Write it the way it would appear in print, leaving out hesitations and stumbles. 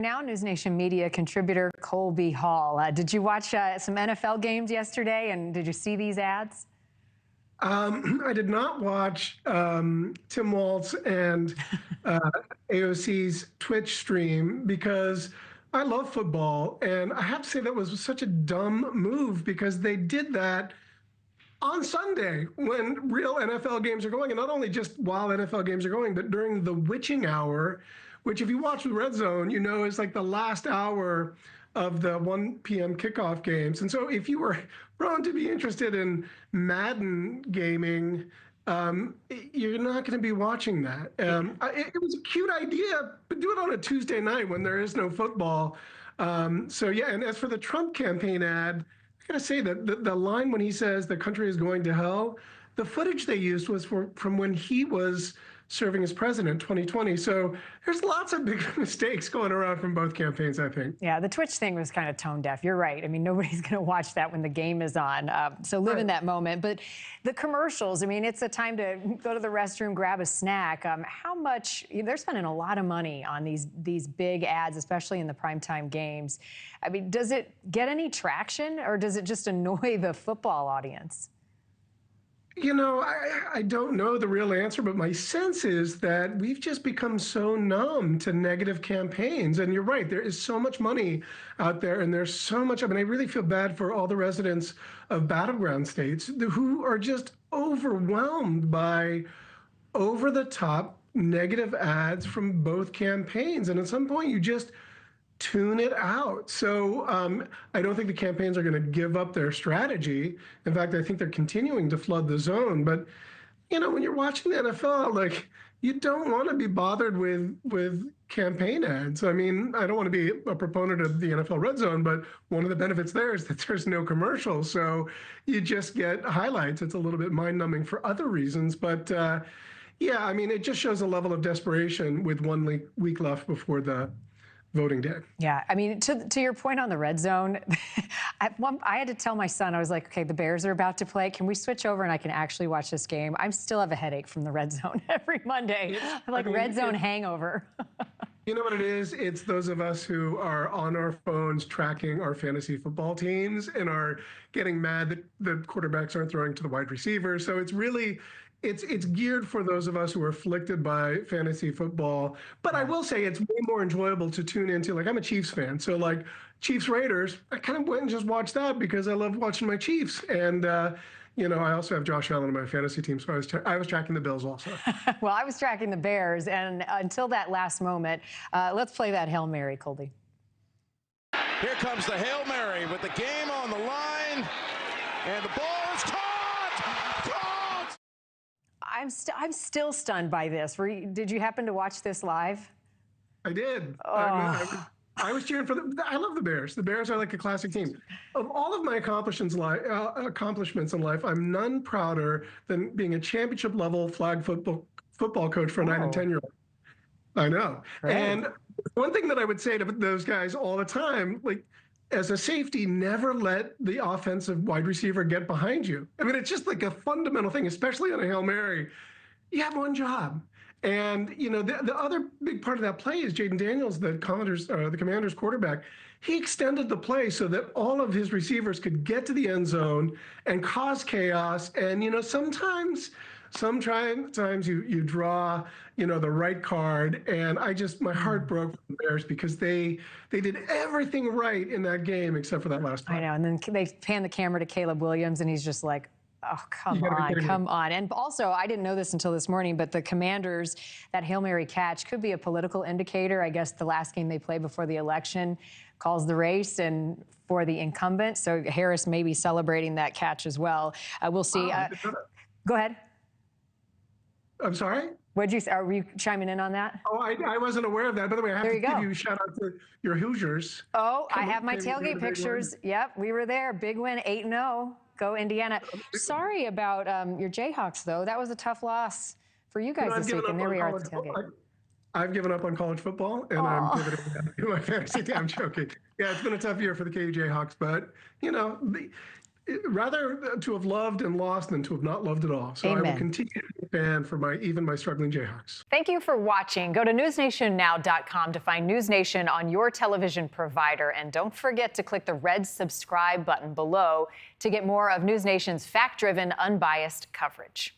Now, NewsNation media contributor Colby Hall. Did you watch some NFL games yesterday, and did you see these ads? I did not watch Tim Waltz and AOC's Twitch stream because I love football, and I have to say that was such a dumb move because they did that on Sunday when real NFL games are going, and not only just while NFL games are going, but during the witching hour, which if you watch the Red Zone, you know is like the last hour of the 1 p.m. kickoff games. And so if you were prone to be interested in Madden gaming, you're not going to be watching that. It was a cute idea, but do it on a Tuesday night when there is no football. So yeah, and as for the Trump campaign ad, I gotta say that the line when he says the country is going to hell, the footage they used was from when he was serving as president in 2020. So there's lots of big mistakes going around from both campaigns, I think. Yeah, the Twitch thing was kind of tone deaf. You're right. I mean, nobody's going to watch that when the game is on. So live in that moment. But the commercials, I mean, it's a time to go to the restroom, grab a snack. How much, they're spending a lot of money on these big ads, especially in the primetime games. I mean, does it get any traction, or does it just annoy the football audience? You know, I don't know the real answer, but my sense is that we've just become so numb to negative campaigns. And you're right, there is so much money out there, and there's so much. I mean, I really feel bad for all the residents of battleground states who are just overwhelmed by over-the-top negative ads from both campaigns. And at some point, you just tune it out. So I don't think the campaigns are going to give up their strategy. In fact, I think they're continuing to flood the zone. But, you know, when you're watching the NFL, like, you don't want to be bothered with campaign ads. I mean, I don't want to be a proponent of the NFL Red Zone, but one of the benefits there is that there's no commercials. So you just get highlights. It's a little bit mind-numbing for other reasons. But, yeah, I mean, it just shows a level of desperation with 1 week left before the voting day. Yeah, I mean, to your point on the Red Zone, I had to tell my son, I was like, okay, the Bears are about to play. Can we switch over and I can actually watch this game? I still have a headache from the Red Zone every Monday. I'm like, Red Zone hangover. You know what it is? It's those of us who are on our phones tracking our fantasy football teams and are getting mad that the quarterbacks aren't throwing to the wide receivers. So it's really, it's geared for those of us who are afflicted by fantasy football. But I will say it's way more enjoyable to tune into. Like, I'm a Chiefs fan, so like Chiefs Raiders, I kind of went and just watched that because I love watching my Chiefs. And you know, I also have Josh Allen on my fantasy team, so I was tracking the Bills also. Well, I was tracking the Bears, and until that last moment, let's play that Hail Mary, Colby. Here comes the Hail Mary with the game on the line, and the ball is caught! I'm still stunned by this. Did you happen to watch this live? I did. Oh. I was cheering for them. I love the Bears. The Bears are like a classic team. Of all of my accomplishments in life, I'm none prouder than being a championship level flag football coach for a 9 and 10-year-old. I know. Right. And one thing that I would say to those guys all the time, like, as a safety, never let the offensive wide receiver get behind you. I mean, it's just like a fundamental thing, especially on a Hail Mary. You have one job. And, you know, the other big part of that play is Jaden Daniels, the Commanders quarterback. He extended the play so that all of his receivers could get to the end zone and cause chaos. And, you know, sometimes you draw, you know, the right card, and my heart broke for the Bears because they did everything right in that game except for that last play. I know, and then they pan the camera to Caleb Williams, and he's just like, oh, come on. And also, I didn't know this until this morning, but the Commanders, that Hail Mary catch could be a political indicator. I guess the last game they played before the election calls the race and for the incumbent. So Harris may be celebrating that catch as well. We'll see. Go ahead. I'm sorry? What'd you say? Are you chiming in on that? Oh, I wasn't aware of that. By the way, I have to give you a shout out to your Hoosiers. Oh, I have my tailgate pictures. Yep, we were there. Big win, 8-0. Go Indiana. Sorry about your Jayhawks, though. That was a tough loss for you guys this week, and there we are at the tailgate. I've given up on college football, and I'm pivoting to my fantasy team. I'm joking. Yeah, it's been a tough year for the KU Jayhawks, but, you know, rather to have loved and lost than to have not loved at all. So I will continue to be a fan for even my struggling Jayhawks. Thank you for watching. Go to newsnationnow.com to find NewsNation on your television provider. And don't forget to click the red subscribe button below to get more of NewsNation's fact-driven, unbiased coverage.